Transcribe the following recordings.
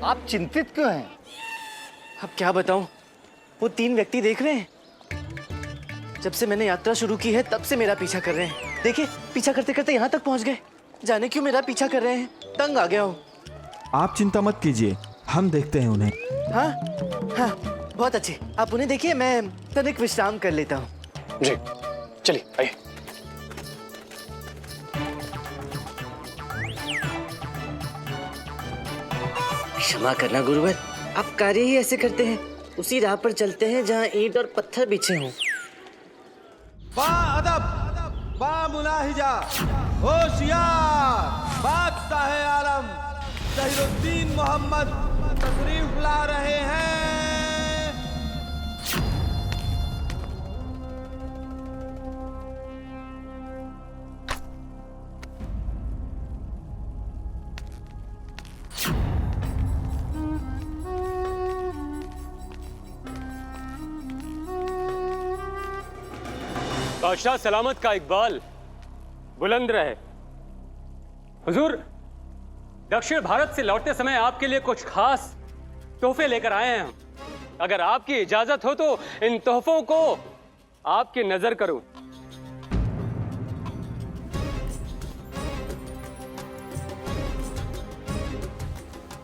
आप चिंतित क्यों हैं? अब क्या बताऊं, वो 3 व्यक्ति देख रहे हैं। जब से मैंने यात्रा शुरू की है तब से मेरा पीछा कर रहे हैं। देखिए, पीछा करते करते यहाँ तक पहुँच गए। जाने क्यों मेरा पीछा कर रहे हैं, तंग आ गया हूँ। आप चिंता मत कीजिए, हम देखते हैं उन्हें। हाँ हाँ, बहुत अच्छे। आप उन्हें देखिए, मैं तनिक विश्राम कर लेता हूँ। जी चलिए आइए। क्षमा करना गुरुवर, आप कार्य ही ऐसे करते हैं। उसी राह पर चलते हैं जहाँ ईंट और पत्थर बिछे हों। बा अदब, बा मुलाहिजा, होशियार, बादशाह आलम जहीरुद्दीन मोहम्मद तशरीफ ला रहे हैं। बादशाह सलामत का इकबाल बुलंद रहे। हुजूर, दक्षिण भारत से लौटते समय आपके लिए कुछ खास तोहफे लेकर आए हैं हम। अगर आपकी इजाजत हो तो इन तोहफों को आपकी नजर करूं।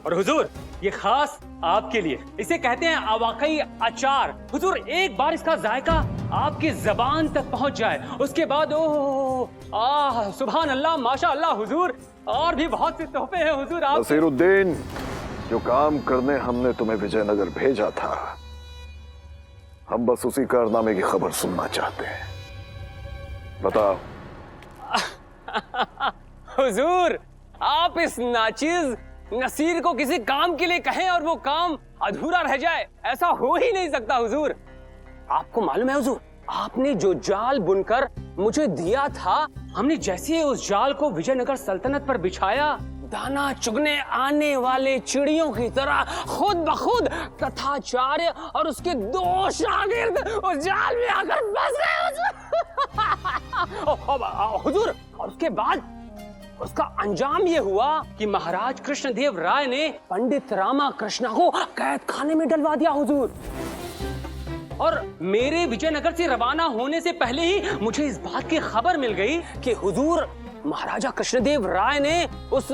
और हुजूर, ये खास आपके लिए, इसे कहते हैं अवाकई अचार। हुजूर, एक बार इसका जायका आपकी जबान तक पहुंच जाए, उसके बाद ओह आह सुभान अल्लाह माशा अल्लाह। हुजूर, और भी बहुत से तोहफे हैं हुजूर आप। नसीरुद्दीन, जो काम करने हमने तुम्हें विजयनगर भेजा था, हम बस उसी कारनामे की खबर सुनना चाहते हैं। बताओ। हुजूर, आप इस नाचीज नसीर को किसी काम के लिए कहें और वो काम अधूरा रह जाए, ऐसा हो ही नहीं सकता। हुजूर, आपको मालूम है हुजूर, आपने जो जाल बुनकर मुझे दिया था, हमने जैसे ही उस जाल को विजयनगर सल्तनत पर बिछाया, दाना चुगने आने वाले चिड़ियों की तरह खुद ब खुद तथाचार्य और उसके 2 शागिर्द उस जाल में आकर फंस गए हुजूर। और उसके बाद उसका अंजाम ये हुआ कि महाराज कृष्णदेव राय ने पंडित रामा कृष्णा को कैद खाने में डलवा दिया हुजूर। और मेरे विजयनगर से रवाना होने से पहले ही मुझे इस बात की खबर मिल गई कि हुजूर, महाराजा कृष्णदेव राय ने उस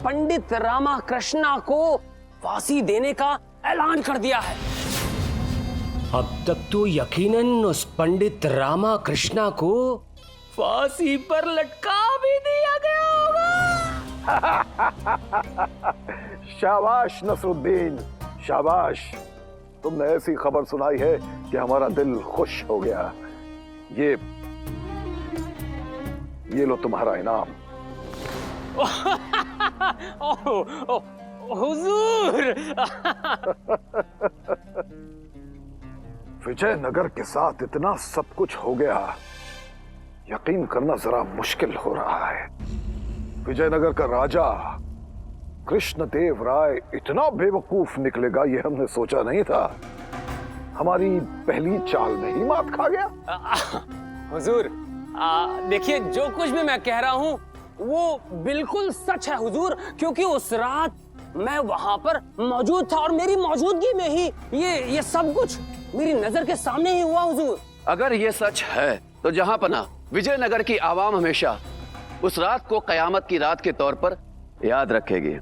पंडित रामा कृष्णा को फांसी देने का ऐलान कर दिया है। अब तक तो यकीनन उस पंडित रामा कृष्णा को फांसी पर लटका भी दिया गया होगा। शाबाश नसरुद्दीन, शाबाश। तुमने ऐसी खबर सुनाई है कि हमारा दिल खुश हो गया। ये लो तुम्हारा इनाम। हुजूर। विजयनगर के साथ इतना सब कुछ हो गया, यकीन करना जरा मुश्किल हो रहा है। विजयनगर का राजा कृष्णदेव राय इतना बेवकूफ निकलेगा, ये हमने सोचा नहीं था। हमारी पहली चाल में ही मात खा गया। हुजूर, देखिए, जो कुछ भी मैं कह रहा हूँ वो बिल्कुल सच है हुजूर, क्योंकि उस रात मैं वहां पर मौजूद था और मेरी मौजूदगी में ही ये सब कुछ मेरी नजर के सामने ही हुआ हुजूर। अगर ये सच है तो जहां पना विजयनगर की आवाम हमेशा उस रात को कयामत की रात के तौर पर याद रखेगी।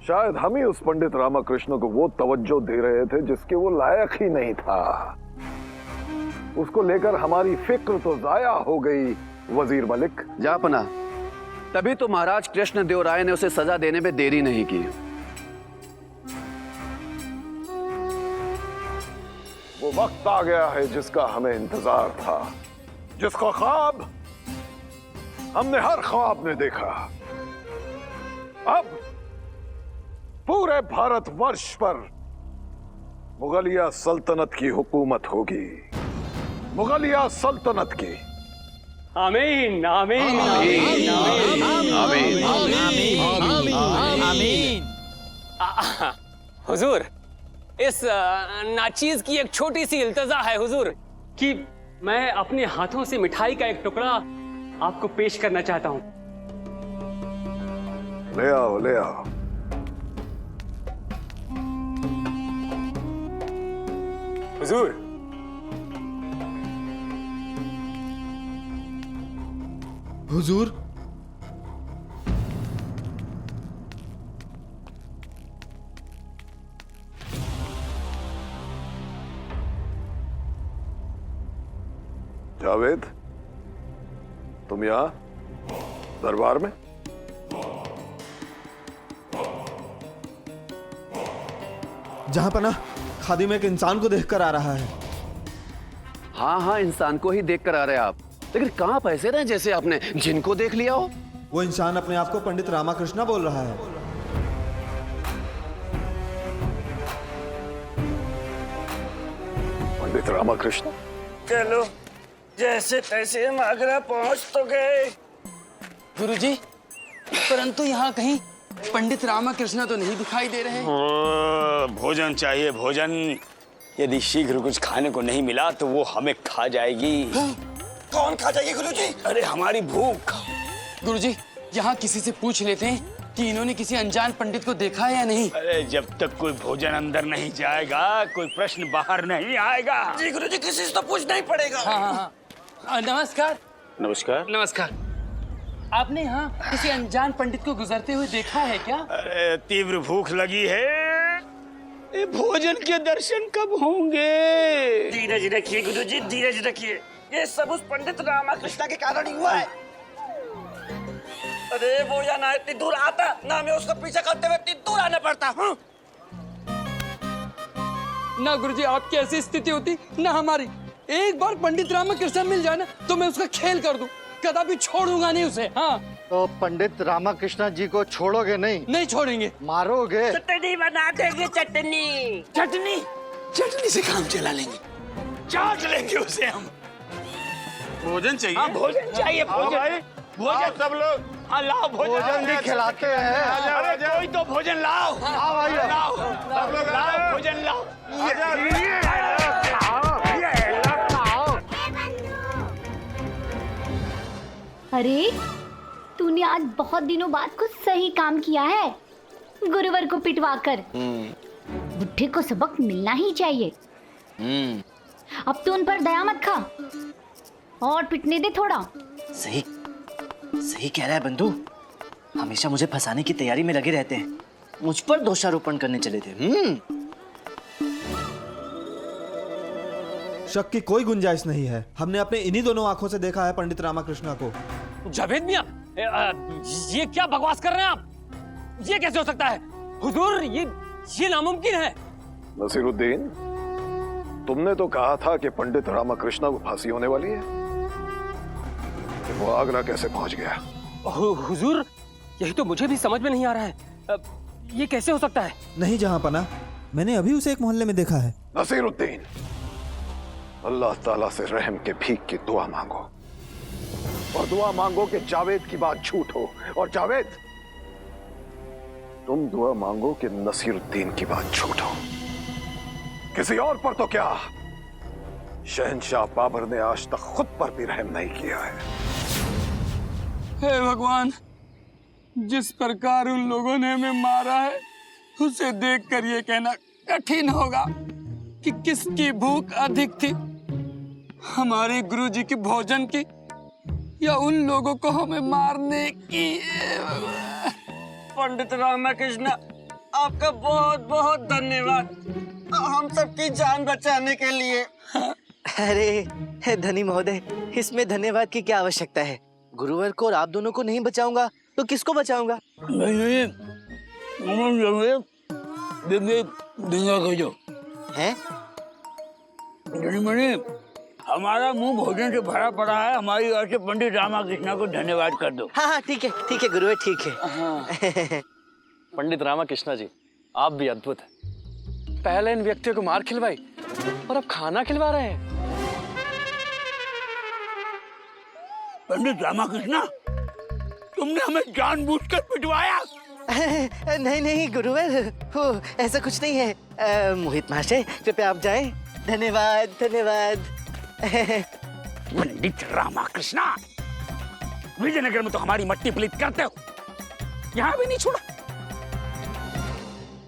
शायद हम ही उस पंडित रामाकृष्ण को वो तवज्जो दे रहे थे जिसके वो लायक ही नहीं था। उसको लेकर हमारी फिक्र तो जाया हो गई वजीर मलिक। जापना, तभी तो महाराज कृष्णदेव राय ने उसे सजा देने में देरी नहीं की। वो वक्त आ गया है जिसका हमें इंतजार था, जिसका ख्वाब हमने हर ख्वाब में देखा। अब पूरे भारतवर्ष पर मुगलिया सल्तनत की हुकूमत होगी, मुगलिया सल्तनत की। आमीन आमीन आमीन आमीन आमीन आमीन। हुजूर, इस नाचीज की एक छोटी सी इल्तजा है हुजूर कि मैं अपने हाथों से मिठाई का एक टुकड़ा आपको पेश करना चाहता हूं। ले आओ ले आओ। हुजूर, हुजूर, जावेद, तुम यहाँ दरबार में? जहां पना खादिम एक इंसान को देखकर आ रहा है। हाँ हाँ, इंसान को ही देख कर आ रहे हैं आप, लेकिन कहाँ आप ऐसे रहे जैसे आपने जिनको देख लिया हो। वो इंसान अपने आप को पंडित रामाकृष्ण बोल रहा है। पंडित रामाकृष्ण? चलो, जैसे तैसे हम आगरा पहुंच तो गए। गुरुजी, परंतु यहाँ कहीं पंडित रामाकृष्ण तो नहीं दिखाई दे रहे। भोजन चाहिए, भोजन। यदि शीघ्र कुछ खाने को नहीं मिला तो वो हमें खा जाएगी। कौन खा जाएगी गुरुजी? अरे हमारी भूख। गुरुजी, यहाँ किसी से पूछ लेते हैं कि इन्होंने किसी अनजान पंडित को देखा है या नहीं। अरे जब तक कोई भोजन अंदर नहीं जाएगा कोई प्रश्न बाहर नहीं आएगा। जी गुरुजी, किसी से तो पूछना ही पड़ेगा। हाँ। नमस्कार। नमस्कार। नमस्कार। आपने यहाँ किसी अनजान पंडित को गुजरते हुए देखा है क्या? अरे तीव्र भूख लगी है, ये भोजन के दर्शन कब होंगे? धीरज रखिए गुरुजी, धीरज रखिए। ये सब उस पंडित रामाकृष्ण के कारण ही हुआ है। अरे वो या ना इतनी दूर आता, ना मैं उसका पीछा करते हुए इतनी दूर आना पड़ता। ना गुरुजी आपकी ऐसी स्थिति होती ना हमारी। एक बार पंडित रामाकृष्ण मिल जाए ना तो मैं उसका खेल कर दूं, कदापि छोड़ूंगा नहीं उसे। हाँ, तो पंडित रामाकृष्ण जी को छोड़ोगे नहीं? नहीं छोड़ेंगे। मारोगे? चटनी बना देंगे, चटनी। चटनी? चटनी से काम चला लेंगे, चाट लेंगे उसे हम। भोजन चाहिए? हाँ, भोजन चाहिए। भोजन, भोजन सब लोग। हाँ लाओ भोजन भी खिलाते हैं। अरे कोई तो भोजन लाओ। हाँ भाई, लाओ, सब लोग लाओ भोजन लाओ। अरे तूने आज बहुत दिनों बाद कुछ सही काम किया है, गुरुवर को पिटवाकर। बुढ़े को सबक मिलना ही चाहिए। अब तू उन पर दया मत खा और पिटने दे थोड़ा। सही सही कह रहा है बंधु, हमेशा मुझे फंसाने की तैयारी में लगे रहते हैं। मुझ पर दोषारोपण करने चले थे। शक की कोई गुंजाइश नहीं है। हमने अपने इन्हीं दोनों आंखों से देखा है पंडित रामाकृष्ण को। जावेद मियां, ये क्या बकवास कर रहे हैं आप? ये कैसे हो सकता है? हुजूर, ये नामुमकिन है। नसीरुद्दीन, तुमने तो कहा था कि पंडित रामाकृष्ण को फांसी होने वाली है, तो वो आगरा कैसे पहुंच गया? हुजूर, यही तो मुझे भी समझ में नहीं आ रहा है। ये कैसे हो सकता है? नहीं जहां पना, मैंने अभी उसे एक मोहल्ले में देखा है। नसीरुद्दीन, अल्लाह ताला से रहम के भीख की दुआ मांगो, और दुआ मांगो कि जावेद की बात झूठ हो, और जावेद तुम दुआ मांगो कि नसीरुद्दीन की बात झूठ हो। किसी और पर तो क्या, शहंशाह बाबर ने आज तक खुद पर भी रहम नहीं किया है। हे भगवान, जिस प्रकार उन लोगों ने हमें मारा है उसे देखकर ये कहना कठिन होगा कि किसकी भूख अधिक थी, हमारे गुरुजी की भोजन की या उन लोगों को हमें मारने की। पंडित रामाकृष्ण, आपका बहुत बहुत धन्यवाद हम सबकी जान बचाने के लिए। अरे धनी महोदय, इसमें धन्यवाद की क्या आवश्यकता है? गुरुवर को और आप दोनों को नहीं बचाऊंगा तो किसको बचाऊंगा? नहीं, हैं? हमारा मुंह भोजन से भरा पड़ा है, हमारी ओर से पंडित रामाकृष्ण को धन्यवाद कर दो। हाँ हाँ, ठीक है गुरुवर, ठीक है। पंडित रामाकृष्ण जी, आप भी अद्भुत हैं। पहले इन व्यक्तियों को मार खिलवाई और अब खाना खिलवा रहे हैं। पंडित रामाकृष्ण, तुमने हमें जानबूझकर पिटवाया। नहीं गुरुवर, हो ऐसा कुछ नहीं है। मोहित महाशय, कृपया आप जाएं। धन्यवाद धन्यवाद। पंडित रामाकृष्ण, विजयनगर में तो हमारी मट्टी पलीत करते हो, यहाँ भी नहीं छोड़ा।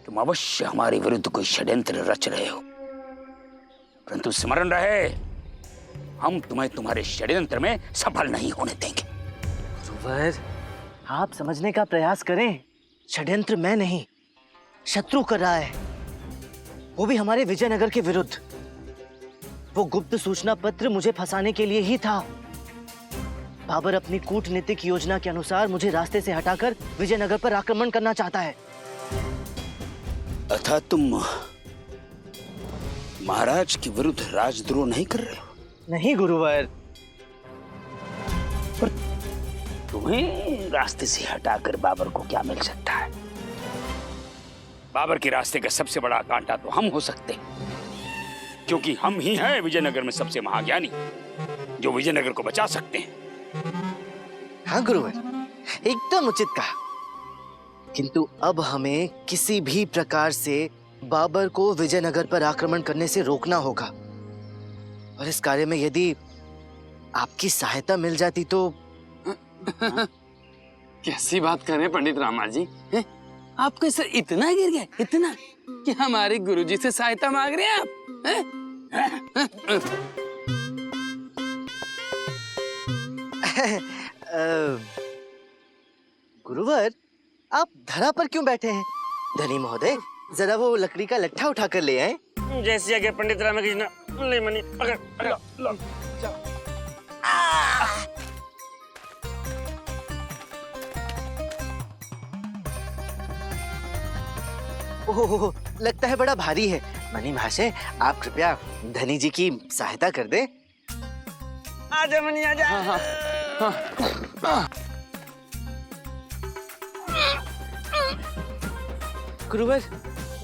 तुम अवश्य हमारे विरुद्ध कोई षड्यंत्र रच रहे हो, परंतु स्मरण रहे, हम तुम्हें तुम्हारे षड्यंत्र में सफल नहीं होने देंगे। गुरुवर, आप समझने का प्रयास करें। षड्यंत्र मैं नहीं, शत्रु कर रहा है, वो भी हमारे विजयनगर के विरुद्ध। वो गुप्त सूचना पत्र मुझे फंसाने के लिए ही था। बाबर अपनी कूटनीतिक योजना के अनुसार मुझे रास्ते से हटाकर विजयनगर पर आक्रमण करना चाहता है। अर्थात तुम महाराज के विरुद्ध राजद्रोह नहीं कर रहे हो? नहीं गुरुवर। पर तुम्हें रास्ते से हटाकर बाबर को क्या मिल सकता है? बाबर के रास्ते का सबसे बड़ा कांटा तो हम हो सकते हैं, क्योंकि हम ही हैं विजयनगर में सबसे महाज्ञानी जो विजयनगर को बचा सकते हैं। हाँ गुरुवर, एकदम उचित कहा। किंतु अब हमें किसी भी प्रकार से बाबर को विजयनगर पर आक्रमण करने से रोकना होगा, और इस कार्य में यदि आपकी सहायता मिल जाती तो। कैसी बात कर रहे हैं पंडित रामा जी? आपके सर इतना गिर गया, इतना कि हमारे गुरुजी से सहायता मांग रहे हैं आप? गुरुवर, आप धरा पर क्यों बैठे हैं? धनी महोदय, जरा वो लकड़ी का लट्ठा उठाकर ले आए। जैसे आगे पंडित रामकृष्ण, ले मनी पकड़, लो। ओह, लगता है बड़ा भारी है। मनी महाशय, आप कृपया धनी जी की सहायता कर दे। आजा मनी, आजा। गुरुवर,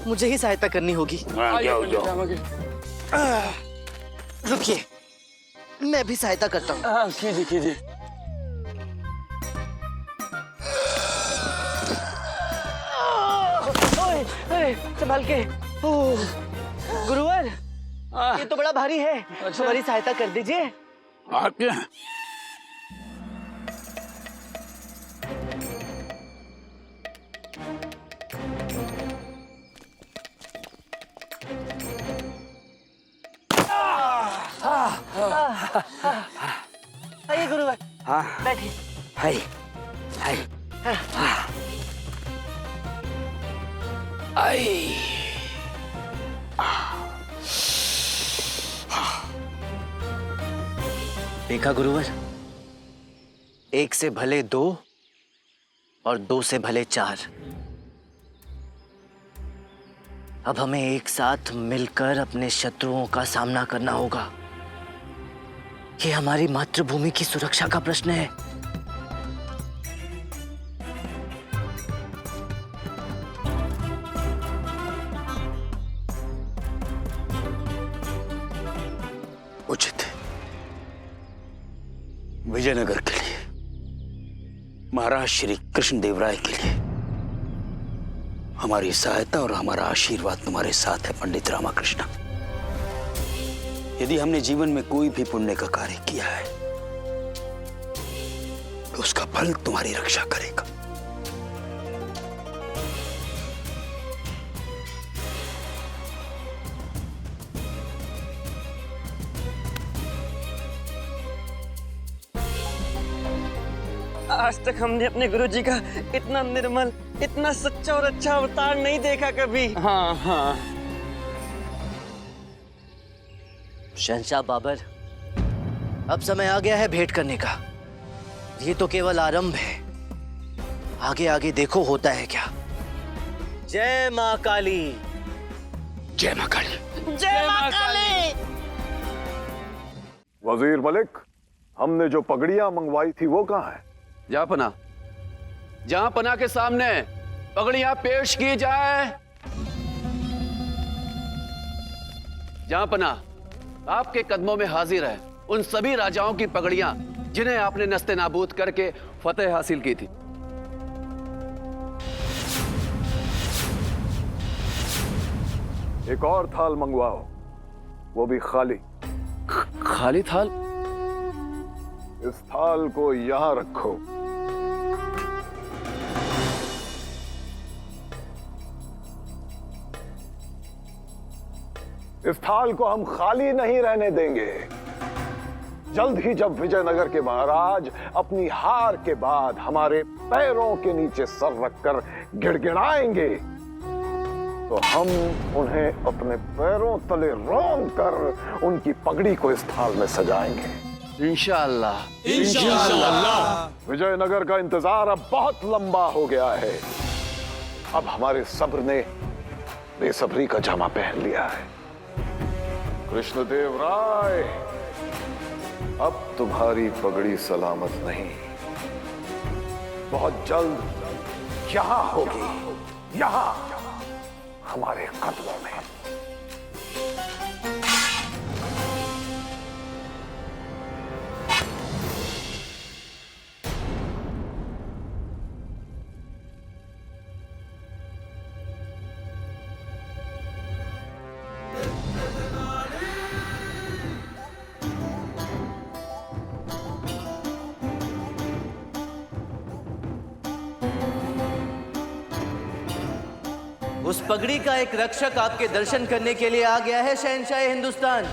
मुझे ही सहायता करनी होगी। रुकिए, मैं भी सहायता करता हूँ। कीजिए कीजिए। संभाल के। ओह, गुरुवर, ये तो बड़ा भारी है। हमारी सहायता कर दीजिए। आइए गुरुवर, बैठिए। हाय हाय आई। देखा गुरुवर, एक से भले दो और दो से भले चार। अब हमें एक साथ मिलकर अपने शत्रुओं का सामना करना होगा। ये हमारी मातृभूमि की सुरक्षा का प्रश्न है। उचित है। विजयनगर के लिए, महाराज श्री कृष्णदेव राय के लिए हमारी सहायता और हमारा आशीर्वाद तुम्हारे साथ है पंडित रामाकृष्ण। यदि हमने जीवन में कोई भी पुण्य का कार्य किया है तो उसका फल तुम्हारी रक्षा करेगा। आज तक हमने अपने गुरुजी का इतना निर्मल, इतना सच्चा और अच्छा अवतार नहीं देखा कभी। हाँ हाँ। शहंशाह बाबर, अब समय आ गया है भेंट करने का। ये तो केवल आरंभ है, आगे आगे देखो होता है क्या। जय माँ काली। जय माँ काली। जय माँ काली। वजीर मलिक, हमने जो पगड़ियां मंगवाई थी वो कहाँ है? जहांपना, जहांपना के सामने पगड़ियां पेश की जाए। जहांपना, आपके कदमों में हाजिर है उन सभी राजाओं की पगड़ियां जिन्हें आपने नस्ते नाबूद करके फतेह हासिल की थी। एक और थाल मंगवाओ, वो भी खाली। खाली थाल? इस थाल को यहां रखो। इस थाल को हम खाली नहीं रहने देंगे। जल्द ही जब विजयनगर के महाराज अपनी हार के बाद हमारे पैरों के नीचे सर रखकर गिड़गिड़ाएंगे तो हम उन्हें अपने पैरों तले रौंद कर उनकी पगड़ी को इस थाल में सजाएंगे। इंशाअल्लाह। इंशाअल्लाह। विजयनगर का इंतजार अब बहुत लंबा हो गया है। अब हमारे सब्र ने बेसब्री का जामा पहन लिया है। कृष्णदेव राय, अब तुम्हारी पगड़ी सलामत नहीं, बहुत जल्द यहां होगी, यहां हमारे कदमों में। उस पगड़ी का एक रक्षक आपके दर्शन करने के लिए आ गया है शहंशाह हिंदुस्तान।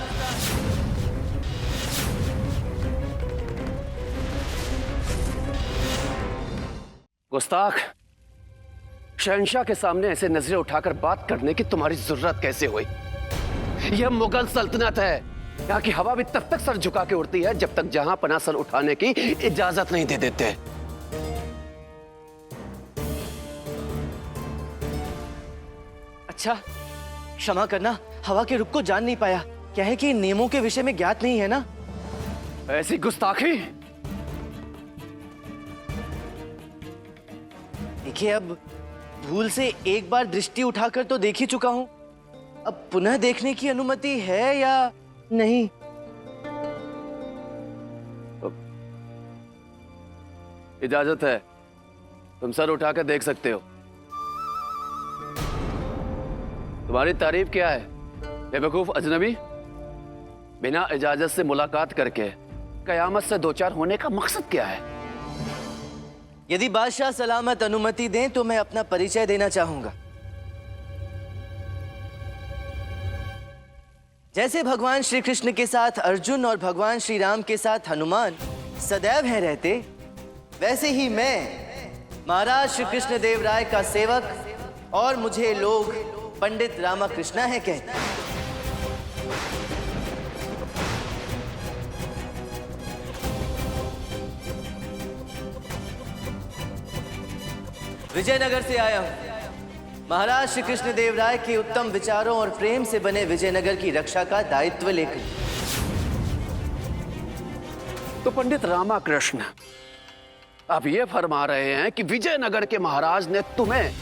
गुस्ताख, शहंशाह के सामने ऐसे नजरें उठाकर बात करने की तुम्हारी जरूरत कैसे हुई? यह मुगल सल्तनत है। यहाँ की हवा भी तब तक सर झुका के उड़ती है जब तक जहां पना सर उठाने की इजाजत नहीं दे देते। अच्छा, क्षमा करना, हवा के रुख को जान नहीं पाया। क्या है कि नियमों के विषय में ज्ञात नहीं है ना। ऐसी गुस्ताखी। देखिए, अब भूल से एक बार दृष्टि उठाकर तो देख ही चुका हूं। अब पुनः देखने की अनुमति है या नहीं? इजाजत है, तुम सर उठाकर देख सकते हो। तुम्हारी तारीफ क्या है बेवकूफ अजनबी? बिना इजाजत से मुलाकात करके कयामत से दो चार होने का मकसद क्या है? यदि बादशाह सलामत अनुमति दें तो मैं अपना परिचय देना चाहूंगा। जैसे भगवान श्री कृष्ण के साथ अर्जुन और भगवान श्री राम के साथ हनुमान सदैव हैं रहते, वैसे ही मैं महाराज श्री कृष्ण देव राय का सेवक और मुझे लोग पंडित रामाकृष्णा है कहते हैं। विजयनगर से आया हूं महाराज श्री कृष्ण देव राय के उत्तम विचारों और प्रेम से बने विजयनगर की रक्षा का दायित्व लेकर। तो पंडित रामाकृष्ण, आप ये फरमा रहे हैं कि विजयनगर के महाराज ने तुम्हें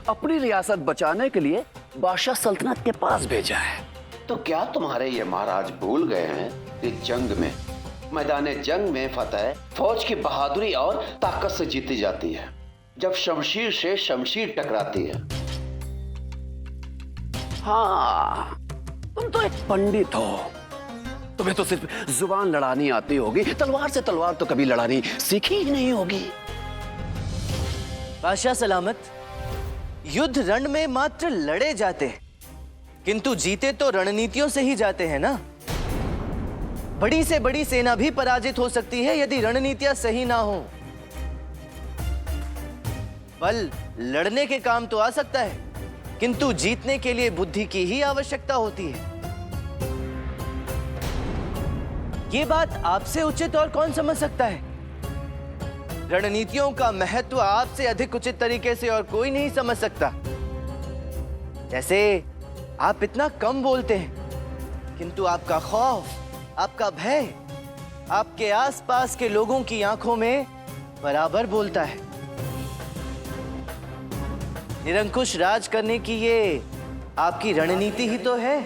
अपनी रियासत बचाने के लिए बादशाह सल्तनत के पास भेजा है? तो क्या तुम्हारे ये महाराज भूल गए हैं कि जंग में, मैदान जंग में फतेह फौज की बहादुरी और ताकत से जीती जाती है, जब शमशीर से शमशीर टकराती है। हाँ, तुम तो एक पंडित हो, तुम्हें तो सिर्फ जुबान लड़ानी आती होगी, तलवार से तलवार तो कभी लड़ानी सीखी ही नहीं होगी। बादशाह सलामत, युद्ध रण में मात्र लड़े जाते हैं, किंतु जीते तो रणनीतियों से ही जाते हैं ना। बड़ी से बड़ी सेना भी पराजित हो सकती है यदि रणनीतियां सही ना हो। बल लड़ने के काम तो आ सकता है, किंतु जीतने के लिए बुद्धि की ही आवश्यकता होती है। ये बात आपसे उचित और कौन समझ सकता है? रणनीतियों का महत्व आपसे अधिक उचित तरीके से और कोई नहीं समझ सकता। जैसे आप इतना कम बोलते हैं, किंतु आपका खौफ, आपका भय आपके आसपास के लोगों की आंखों में बराबर बोलता है। निरंकुश राज करने की ये आपकी रणनीति ही तो है।